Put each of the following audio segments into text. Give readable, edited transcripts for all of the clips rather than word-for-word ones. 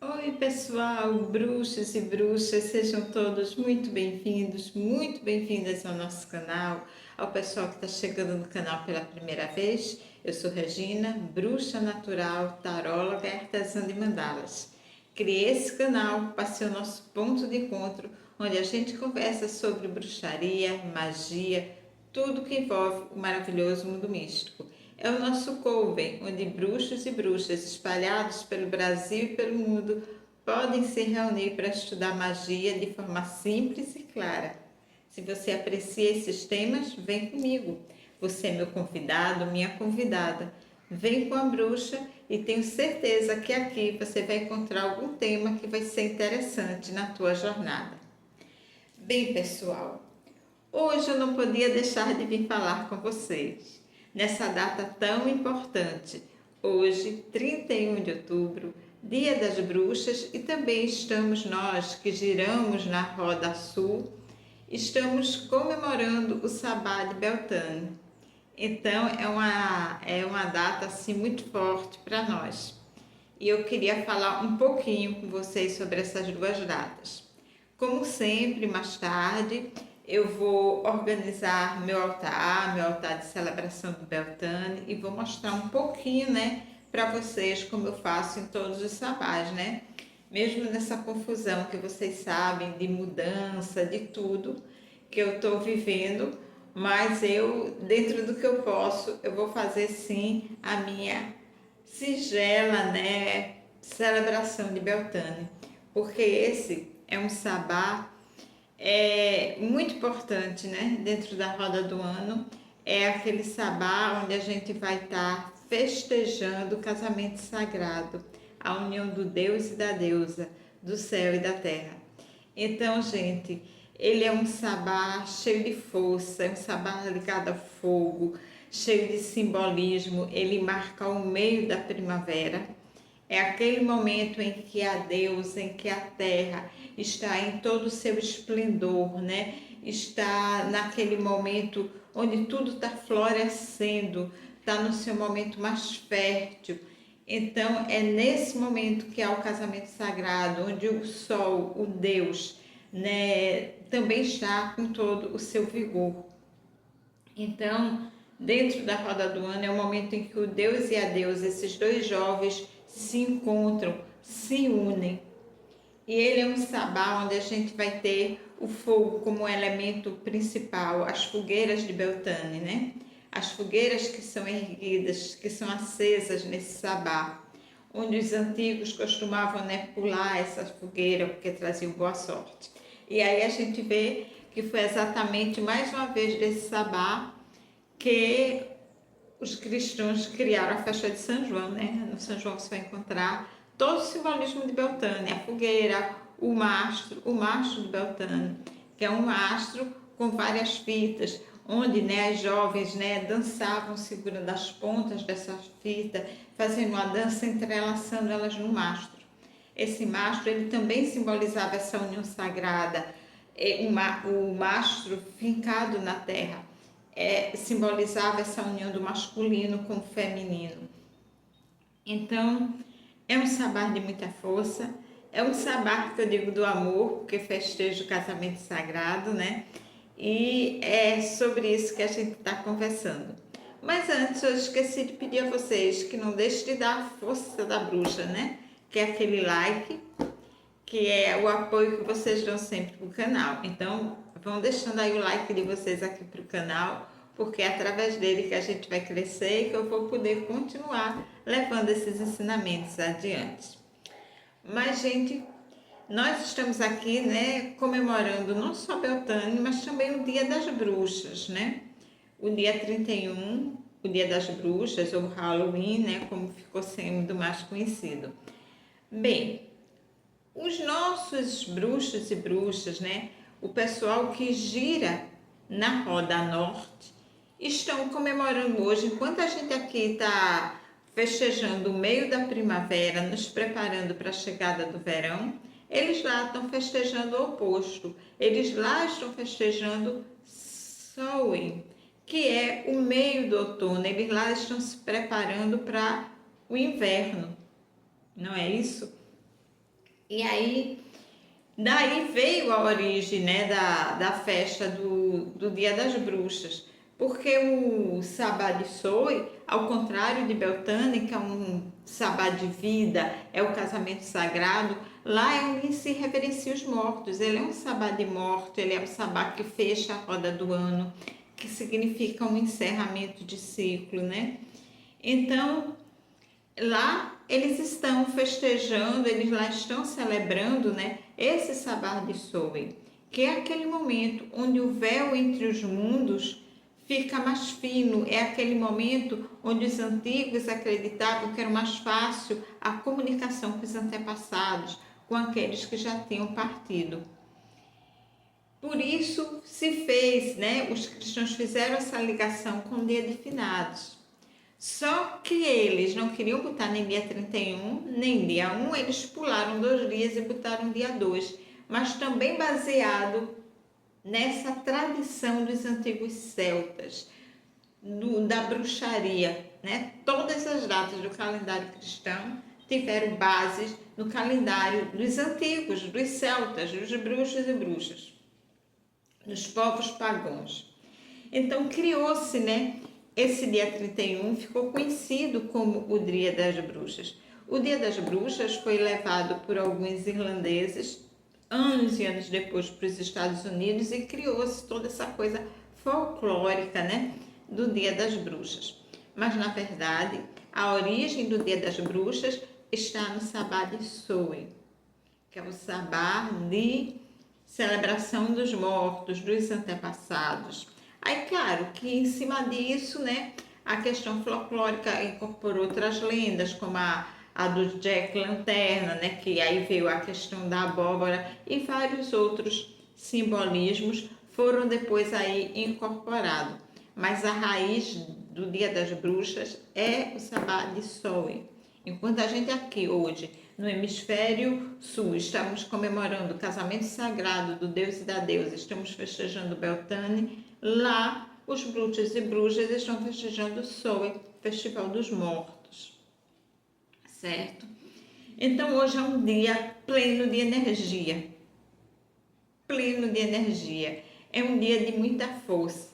Oi, pessoal, bruxos e bruxas, sejam todos muito bem-vindas ao nosso canal. Ao pessoal que está chegando no canal pela primeira vez, eu sou Regina, bruxa natural, taróloga e artesã de mandalas. Criei esse canal para ser o nosso ponto de encontro, onde a gente conversa sobre bruxaria, magia, tudo que envolve o maravilhoso mundo místico. É o nosso coven, onde bruxos e bruxas espalhados pelo Brasil e pelo mundo podem se reunir para estudar magia de forma simples e clara. Se você aprecia esses temas, vem comigo. Você é meu convidado, minha convidada. Vem com a bruxa e tenho certeza que aqui você vai encontrar algum tema que vai ser interessante na tua jornada. Bem, pessoal, hoje eu não podia deixar de vir falar com vocês nessa data tão importante. Hoje, 31 de outubro, Dia das Bruxas, e também estamos nós que giramos na Roda Sul, estamos comemorando o Sabá de Beltane. Então é uma data assim muito forte para nós. E eu queria falar um pouquinho com vocês sobre essas duas datas. Como sempre, mais tarde, eu vou organizar meu altar de celebração do Beltane e vou mostrar um pouquinho, né, para vocês como eu faço em todos os sabás, né? Mesmo nessa confusão que vocês sabem de mudança, de tudo que eu estou vivendo, mas eu, dentro do que eu posso, eu vou fazer sim a minha singela, né, celebração de Beltane, porque esse é um sabá muito importante, né, dentro da roda do ano. É aquele sabá onde a gente vai estar festejando o casamento sagrado, a união do Deus e da deusa, do céu e da terra. Então, gente, ele é um sabá cheio de força, é um sabá ligado a fogo, cheio de simbolismo. Ele marca o meio da primavera. É aquele momento em que a deusa, em que a terra está em todo o seu esplendor, né? Está naquele momento onde tudo está florescendo, está no seu momento mais fértil. Então é nesse momento que há o casamento sagrado, onde o sol, o Deus, né, também está com todo o seu vigor. Então, dentro da roda do ano é o momento em que o Deus e a deusa, esses dois jovens, se encontram, se unem. E ele é um sabá onde a gente vai ter o fogo como elemento principal, as fogueiras de Beltane, né? As fogueiras que são erguidas, que são acesas nesse sabá, onde os antigos costumavam, né, pular essa fogueira porque traziam boa sorte. E aí a gente vê que foi exatamente mais uma vez desse sabá que os cristãos criaram a festa de São João, né? No São João você vai encontrar todo o simbolismo de Beltane, a fogueira, o mastro de Beltane, que é um mastro com várias fitas, onde, né, as jovens, né, dançavam segurando as pontas dessa fita, fazendo uma dança entrelaçando elas no mastro. Esse mastro ele também simbolizava essa união sagrada, o mastro fincado na terra. Simbolizava essa união do masculino com o feminino. Então, é um sabá de muita força, é um sabá que eu digo do amor, porque festeja o casamento sagrado, né? E é sobre isso que a gente está conversando. Mas antes, eu esqueci de pedir a vocês que não deixem de dar a força da bruxa, né? Que é aquele like, que é o apoio que vocês dão sempre para o canal. Então, vão deixando aí o like de vocês aqui para o canal, porque é através dele que a gente vai crescer e que eu vou poder continuar levando esses ensinamentos adiante. Mas, gente, nós estamos aqui, né, comemorando não só Beltane, mas também o Dia das Bruxas, né? O dia 31, o Dia das Bruxas, ou Halloween, né, como ficou sendo mais conhecido. Bem, os nossos bruxos e bruxas, né, o pessoal que gira na Roda Norte, estão comemorando hoje, enquanto a gente aqui está festejando o meio da primavera, nos preparando para a chegada do verão, eles lá estão festejando o oposto. Eles lá estão festejando Samhain, que é o meio do outono. Eles lá estão se preparando para o inverno, não é isso? E aí, daí veio a origem, né, da festa do Dia das Bruxas, porque o Sabá de Soe, ao contrário de Beltane, que é um sabá de vida, é o casamento sagrado, lá é onde se reverencia os mortos. Ele é um sabá de morte, ele é um sabá que fecha a roda do ano, que significa um encerramento de ciclo, né? Então, lá eles estão festejando, eles lá estão celebrando, né, esse Sabá de Soe, que é aquele momento onde o véu entre os mundos fica mais fino, é aquele momento onde os antigos acreditavam que era mais fácil a comunicação com os antepassados, com aqueles que já tinham partido. Por isso se fez, né, os cristãos fizeram essa ligação com o dia de finados. Só que eles não queriam botar nem dia 31, nem dia 1, eles pularam 2 dias e botaram dia 2, mas também baseado nessa tradição dos antigos celtas, da bruxaria, né? Todas as datas do calendário cristão tiveram bases no calendário dos antigos, dos celtas, dos bruxos e bruxas, dos povos pagãos. Então criou-se, né, esse dia 31 ficou conhecido como o Dia das Bruxas. O Dia das Bruxas foi levado por alguns irlandeses anos e anos depois para os Estados Unidos e criou-se toda essa coisa folclórica, né, do Dia das Bruxas. Mas na verdade, a origem do Dia das Bruxas está no Sabá de Soe, que é o sabá de celebração dos mortos, dos antepassados. Aí, claro, que em cima disso, né, a questão folclórica incorporou outras lendas, como a do Jack Lanterna, né, que aí veio a questão da abóbora e vários outros simbolismos foram depois aí incorporados. Mas a raiz do Dia das Bruxas é o Sabá de Soe. Enquanto a gente aqui hoje, no hemisfério sul, estamos comemorando o casamento sagrado do Deus e da deusa, estamos festejando Beltane, lá os bruxos e bruxas estão festejando o Soe, Festival dos Mortos, certo? Então hoje é um dia pleno de energia, pleno de energia, é um dia de muita força,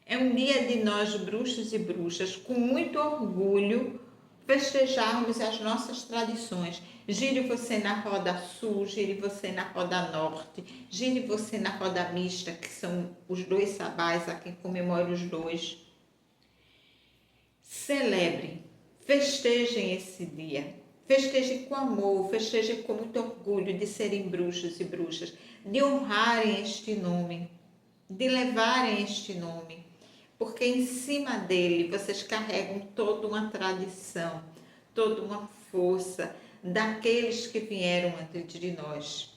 é um dia de nós bruxos e bruxas, com muito orgulho, festejarmos as nossas tradições. Gire você na roda sul, gire você na roda norte, gire você na roda mista, que são os 2 sabás, a quem comemora os 2. Celebre, festejem esse dia. Festejem com amor, festejem com muito orgulho de serem bruxos e bruxas, de honrarem este nome, de levarem este nome, porque em cima dele vocês carregam toda uma tradição, toda uma força daqueles que vieram antes de nós,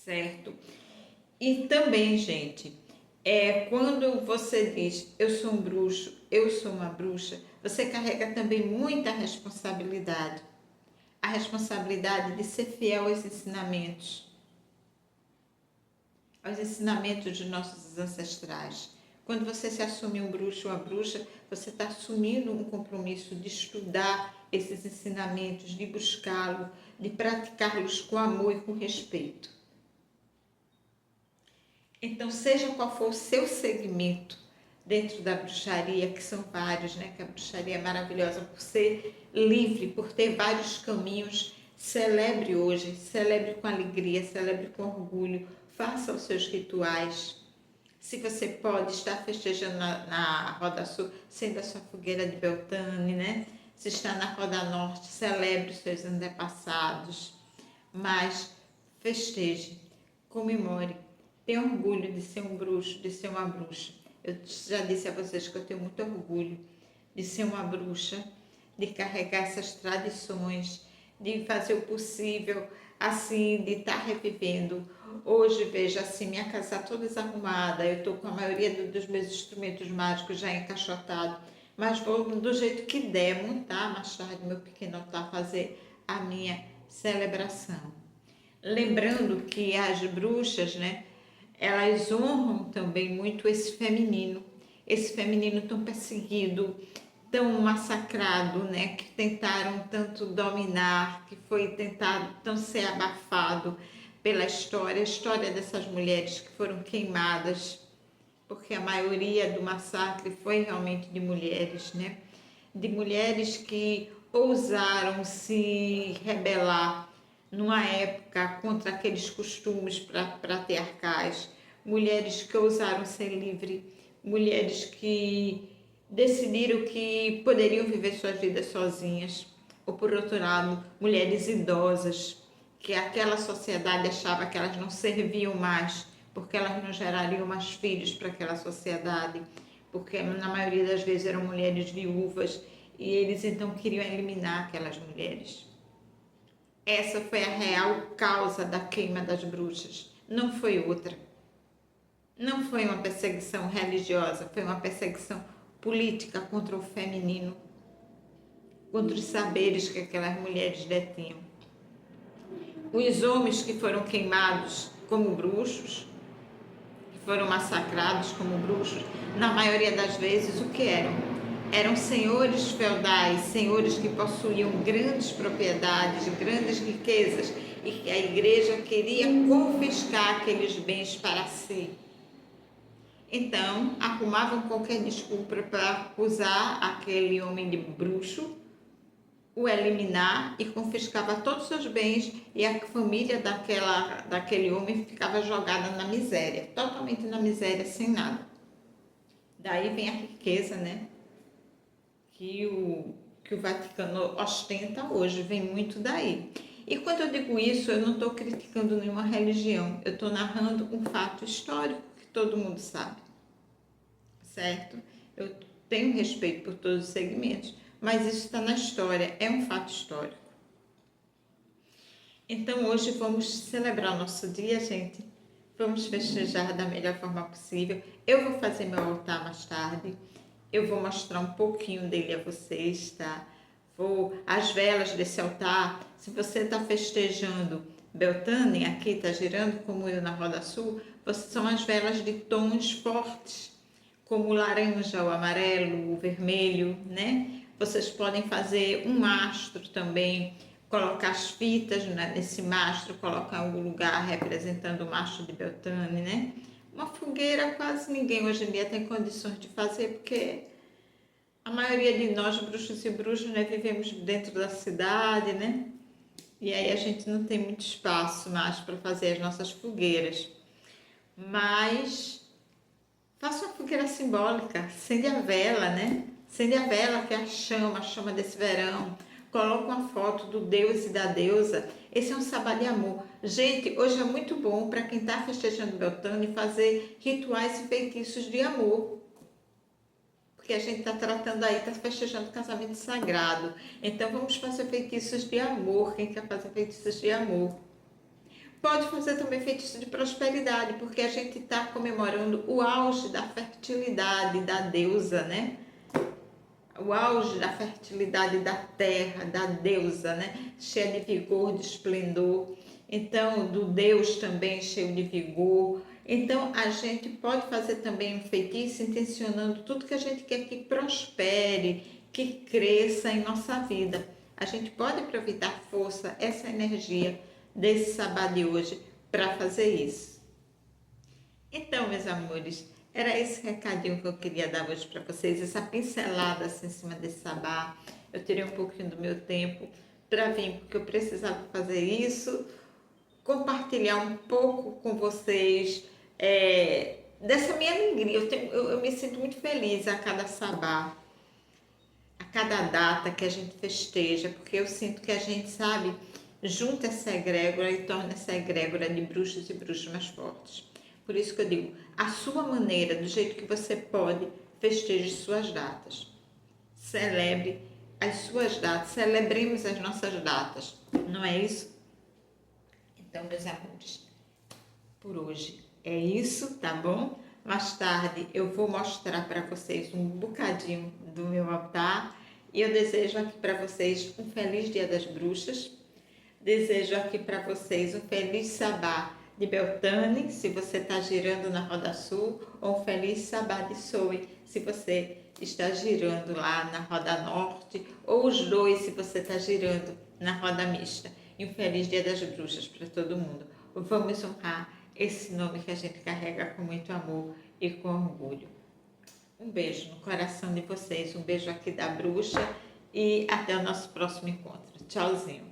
certo? E também, gente, quando você diz eu sou um bruxo, eu sou uma bruxa, você carrega também muita responsabilidade. A responsabilidade de ser fiel aos ensinamentos de nossos ancestrais. Quando você se assume um bruxo ou uma bruxa, você está assumindo um compromisso de estudar esses ensinamentos, de buscá-los, de praticá-los com amor e com respeito. Então, seja qual for o seu segmento dentro da bruxaria, que são vários, né? Que a bruxaria é maravilhosa por ser livre, por ter vários caminhos. Celebre hoje, celebre com alegria, celebre com orgulho, faça os seus rituais. Se você pode estar festejando na Roda Sul, sendo a sua fogueira de Beltane, né? Se está na Roda Norte, celebre os seus antepassados, mas festeje, comemore, tenha orgulho de ser um bruxo, de ser uma bruxa. Eu já disse a vocês que eu tenho muito orgulho de ser uma bruxa, de carregar essas tradições, de fazer o possível, assim, de estar revivendo. Hoje, veja assim, minha casa está toda desarrumada, eu estou com a maioria dos meus instrumentos mágicos já encaixotados, mas vou do jeito que der montar mais tarde meu pequeno altar, fazer a minha celebração. Lembrando que as bruxas, né, elas honram também muito esse feminino tão perseguido, tão massacrado, né? Que tentaram tanto dominar, que foi tentado tão ser abafado pela história, a história dessas mulheres que foram queimadas, porque a maioria do massacre foi realmente de mulheres, né? De mulheres que ousaram se rebelar numa época contra aqueles costumes patriarcais, mulheres que ousaram ser livres, mulheres que decidiram que poderiam viver suas vidas sozinhas, ou por outro lado, mulheres idosas, que aquela sociedade achava que elas não serviam mais, porque elas não gerariam mais filhos para aquela sociedade, porque na maioria das vezes eram mulheres viúvas e eles então queriam eliminar aquelas mulheres. Essa foi a real causa da queima das bruxas, não foi outra. Não foi uma perseguição religiosa, foi uma perseguição política contra o feminino, contra os saberes que aquelas mulheres detinham. Os homens que foram queimados como bruxos, que foram massacrados como bruxos, na maioria das vezes o que eram? Eram senhores feudais, senhores que possuíam grandes propriedades, grandes riquezas e que a igreja queria confiscar aqueles bens para si. Então, arrumavam qualquer desculpa para acusar aquele homem de bruxo, o eliminar e confiscava todos os seus bens e a família daquele homem ficava jogada na miséria, totalmente na miséria, sem nada. Daí vem a riqueza, né? Que o Vaticano ostenta hoje, vem muito daí. E quando eu digo isso, eu não estou criticando nenhuma religião, eu estou narrando um fato histórico que todo mundo sabe, certo? Eu tenho respeito por todos os segmentos, mas isso está na história, é um fato histórico. Então hoje vamos celebrar o nosso dia, gente. Vamos festejar da melhor forma possível. Eu vou fazer meu altar mais tarde. Eu vou mostrar um pouquinho dele a vocês, tá? As velas desse altar, se você está festejando Beltane, aqui está girando como eu na Roda Sul, são as velas de tons fortes, como o laranja, o amarelo, o vermelho, né? Vocês podem fazer um mastro também, colocar as fitas nesse mastro, colocar em algum lugar representando o mastro de Beltane, né? Uma fogueira quase ninguém hoje em dia tem condições de fazer, porque a maioria de nós, bruxos e bruxas, né, vivemos dentro da cidade, né? E aí a gente não tem muito espaço mais para fazer as nossas fogueiras. Mas faça uma fogueira simbólica, acende a vela, né? Acende a vela, que é a chama desse verão. Coloca uma foto do deus e da deusa. Esse é um sabá de amor. Gente, hoje é muito bom para quem está festejando Beltane fazer rituais e feitiços de amor. Porque a gente está tratando aí, está festejando casamento sagrado. Então vamos fazer feitiços de amor, quem quer fazer feitiços de amor. Pode fazer também feitiço de prosperidade, porque a gente está comemorando o auge da fertilidade da deusa, né? O auge da fertilidade da terra, da deusa, né? Cheia de vigor, de esplendor. Então, do Deus também cheio de vigor. Então, a gente pode fazer também um feitiço intencionando tudo que a gente quer que prospere, que cresça em nossa vida. A gente pode aproveitar força, essa energia desse sabá de hoje para fazer isso. Então, meus amores, era esse recadinho que eu queria dar hoje para vocês, essa pincelada assim, em cima desse sabá. Eu tirei um pouquinho do meu tempo para vir, porque eu precisava fazer isso, compartilhar um pouco com vocês dessa minha alegria. Eu me sinto muito feliz a cada sabá, a cada data que a gente festeja, porque eu sinto que a gente, sabe, junta essa egrégora e torna essa egrégora de bruxos e bruxas mais fortes. Por isso que eu digo, a sua maneira, do jeito que você pode, festeje suas datas. Celebre as suas datas, celebremos as nossas datas, não é isso? Então, meus amores, por hoje é isso, tá bom? Mais tarde eu vou mostrar para vocês um bocadinho do meu altar e eu desejo aqui para vocês um feliz Dia das Bruxas. Desejo aqui para vocês um feliz sabá de Beltane, se você está girando na Roda Sul, ou um feliz sabá de Soe, se você está girando lá na roda norte, ou os dois se você está girando na roda mista. E um feliz Dia das Bruxas para todo mundo. Vamos honrar esse nome que a gente carrega com muito amor e com orgulho. Um beijo no coração de vocês, um beijo aqui da bruxa e até o nosso próximo encontro. Tchauzinho!